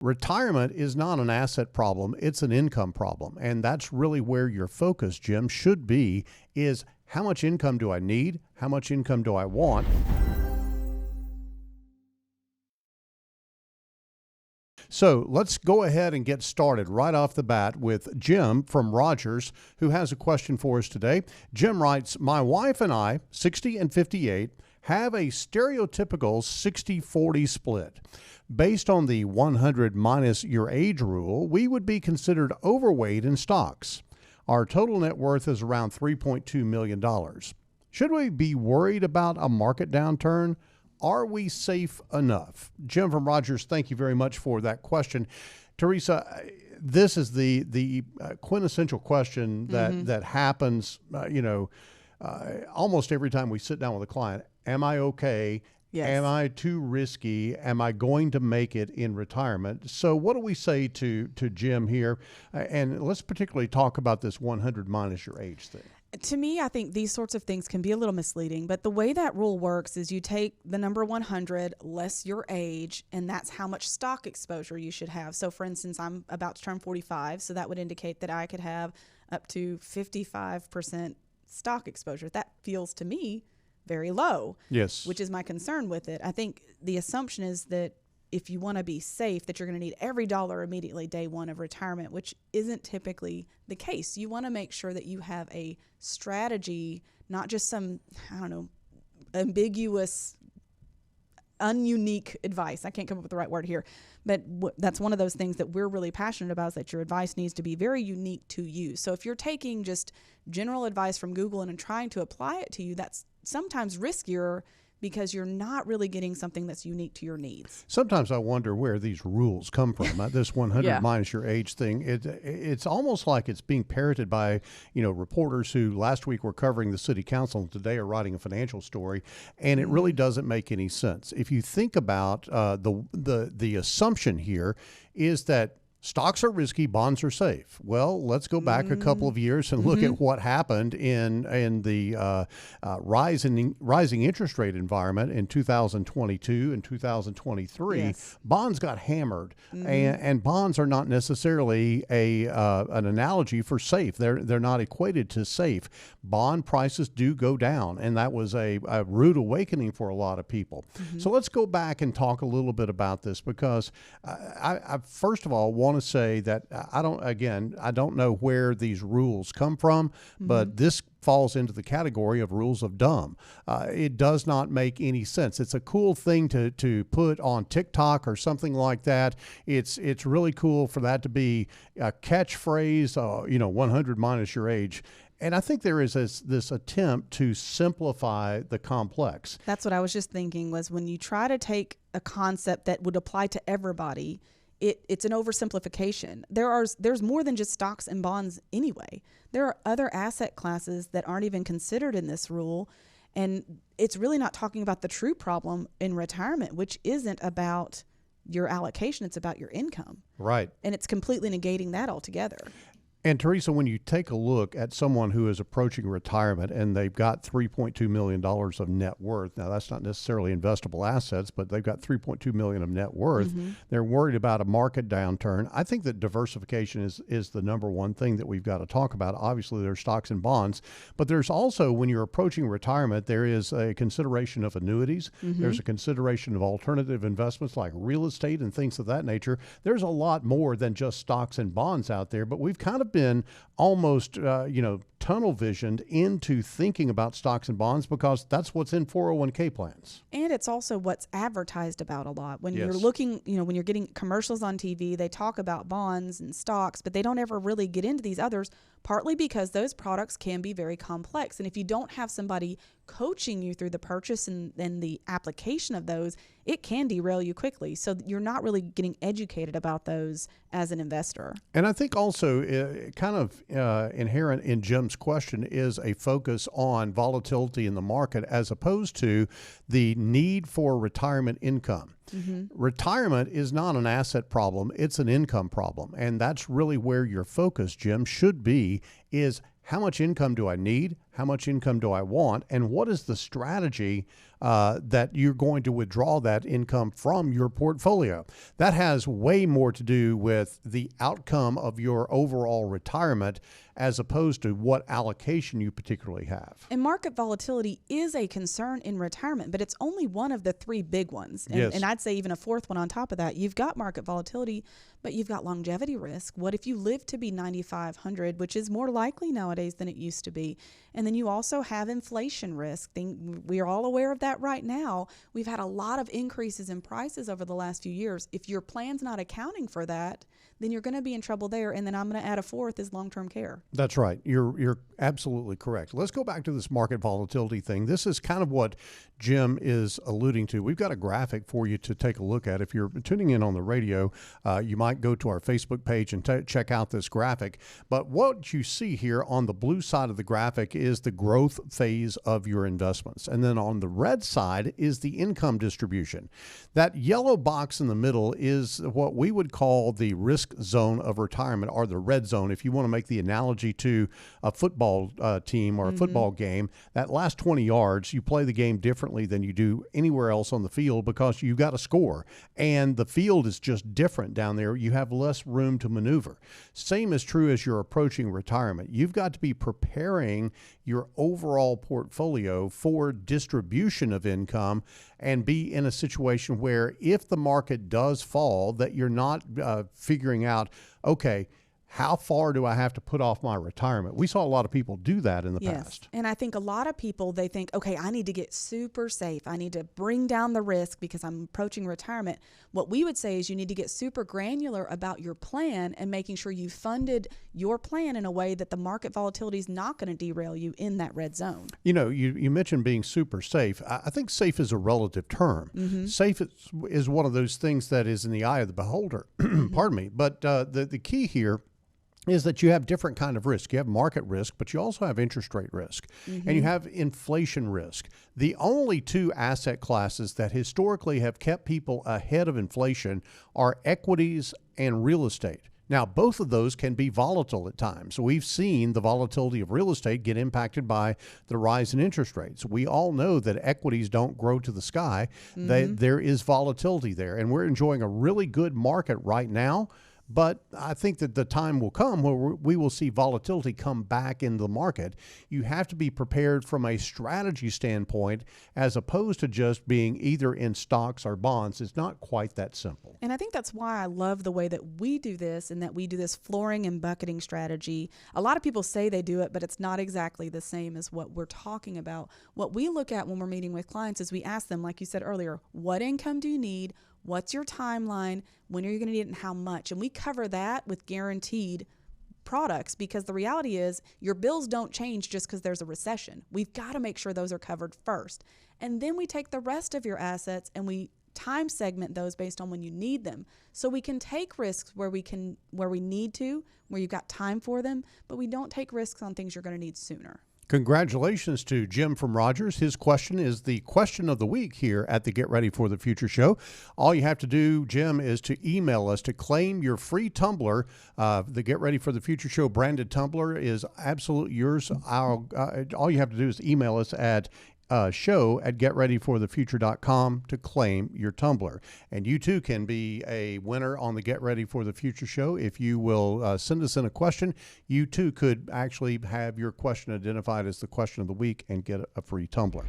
Retirement is not an asset problem, it's an income problem. And that's really where your focus, Jim, should be, is how much income do I need? How much income do I want? So let's go ahead and get started right off the bat with Jim from Rogers, who has a question for us today. Jim writes, my wife and I, 60 and 58, have a stereotypical 60-40 split. Based on the 100 minus your age rule, we would be considered overweight in stocks. Our total net worth is around $3.2 million. Should we be worried about a market downturn? Are we safe enough? Jim from Rogers, thank you very much for that question. Teresa, this is the quintessential question that happens, almost every time we sit down with a client. Am I okay? Yes. Am I too risky? Am I going to make it in retirement? So what do we say to Jim here? And let's particularly talk about this 100 minus your age thing. To me, I think these sorts of things can be a little misleading, but the way that rule works is you take the number 100 less your age, and that's how much stock exposure you should have. So for instance, I'm about to turn 45, so that would indicate that I could have up to 55% stock exposure. That feels to me very low. Yes. Which is my concern with it. I think the assumption is that if you want to be safe, that you're going to need every dollar immediately day one of retirement, which isn't typically the case. You want to make sure that you have a strategy, not just some, ambiguous, ununique advice. I can't come up with the right word here, but that's one of those things that we're really passionate about, is that your advice needs to be very unique to you. So if you're taking just general advice from Google and trying to apply it to you, that's sometimes riskier because you're not really getting something that's unique to your needs. Sometimes I wonder where these rules come from. This 100 minus your age thing, it's almost like it's being parroted by, reporters who last week were covering the city council and today are writing a financial story, and it really doesn't make any sense. If you think about the assumption here is that stocks are risky, bonds are safe. Well, let's go back a couple of years and look at what happened in the rising interest rate environment in 2022 and 2023. Yes. Bonds got hammered, and bonds are not necessarily an analogy for safe. They're not equated to safe. Bond prices do go down, and that was a rude awakening for a lot of people. So let's go back and talk a little bit about this, because I first of all want to say that I don't know where these rules come from, but this falls into the category of rules of dumb. It does not make any sense. It's a cool thing to put on TikTok or something like that. It's really cool for that to be a catchphrase, 100 minus your age. And I think there is this attempt to simplify the complex. That's what I was just thinking, was when you try to take a concept that would apply to everybody, it's an oversimplification. There's more than just stocks and bonds anyway. There are other asset classes that aren't even considered in this rule. And it's really not talking about the true problem in retirement, which isn't about your allocation. It's about your income. Right. And it's completely negating that altogether. And Teresa, when you take a look at someone who is approaching retirement and they've got $3.2 million of net worth, now that's not necessarily investable assets, but they've got $3.2 million of net worth. They're worried about a market downturn. I think that diversification is the number one thing that we've got to talk about. Obviously, there's stocks and bonds, but there's also, when you're approaching retirement, there is a consideration of annuities. There's a consideration of alternative investments like real estate and things of that nature. There's a lot more than just stocks and bonds out there, but we've kind of been almost, tunnel visioned into thinking about stocks and bonds because that's what's in 401k plans. And it's also what's advertised about a lot. When Yes. you're looking, when you're getting commercials on TV, they talk about bonds and stocks, but they don't ever really get into these others, partly because those products can be very complex. And if you don't have somebody coaching you through the purchase and the application of those, it can derail you quickly. So you're not really getting educated about those as an investor. And I think also inherent in Jim's question is a focus on volatility in the market as opposed to the need for retirement income. Retirement is not an asset problem, it's an income problem. And that's really where your focus, Jim, should be, is how much income do I need? how much income do I want, and what is the strategy that you're going to withdraw that income from your portfolio. That has way more to do with the outcome of your overall retirement as opposed to what allocation you particularly have. And market volatility is a concern in retirement, but it's only one of the three big ones. And, Yes. and I'd say even a fourth one on top of that. You've got market volatility, but you've got longevity risk. What if you live to be 9,500, which is more likely nowadays than it used to be? And then you also have inflation risk. We are all aware of that right now. We've had a lot of increases in prices over the last few years. If your plan's not accounting for that, then you're going to be in trouble there. And then I'm going to add a fourth is long-term care. That's right. You're absolutely correct. Let's go back to this market volatility thing. This is kind of what Jim is alluding to. We've got a graphic for you to take a look at. If you're tuning in on the radio, you might go to our Facebook page and check out this graphic. But what you see here on the blue side of the graphic is the growth phase of your investments. And then on the red side is the income distribution. That yellow box in the middle is what we would call the risk zone of retirement, or the red zone. If you want to make the analogy to a football team or a football game, that last 20 yards, you play the game differently than you do anywhere else on the field because you got to score. And the field is just different down there. You have less room to maneuver. Same is true as you're approaching retirement. You've got to be preparing your overall portfolio for distribution of income and be in a situation where if the market does fall, that you're not figuring out, okay, how far do I have to put off my retirement? We saw a lot of people do that in the past. And I think a lot of people, they think, okay, I need to get super safe. I need to bring down the risk because I'm approaching retirement. What we would say is you need to get super granular about your plan and making sure you funded your plan in a way that the market volatility is not going to derail you in that red zone. You know, you mentioned being super safe. I think safe is a relative term. Safe is one of those things that is in the eye of the beholder. Pardon me. But the key here is that you have different kind of risk. You have market risk, but you also have interest rate risk, and you have inflation risk. The only two asset classes that historically have kept people ahead of inflation are equities and real estate. Now, both of those can be volatile at times. We've seen the volatility of real estate get impacted by the rise in interest rates. We all know that equities don't grow to the sky. There is volatility there, and we're enjoying a really good market right now. But I think that the time will come where we will see volatility come back into the market. You have to be prepared from a strategy standpoint as opposed to just being either in stocks or bonds. It's not quite that simple. And I think that's why I love the way that we do this and that we do this flooring and bucketing strategy. A lot of people say they do it, but it's not exactly the same as what we're talking about. What we look at when we're meeting with clients is we ask them, like you said earlier, what income do you need? What's your timeline? When are you going to need it and how much? And we cover that with guaranteed products because the reality is your bills don't change just because there's a recession. We've got to make sure those are covered first. And then we take the rest of your assets and we time segment those based on when you need them. So we can take risks where we need to, where you've got time for them, but we don't take risks on things you're going to need sooner. Congratulations to Jim from Rogers. His question is the question of the week here at the Get Ready for the Future show. All you have to do, Jim, is to email us to claim your free tumbler. The Get Ready for the Future show branded tumbler is absolutely yours. All you have to do is email us at show@getreadyforthefuture.com to claim your tumbler. And you too can be a winner on the Get Ready for the Future show. If you will send us in a question, you too could actually have your question identified as the question of the week and get a free tumbler.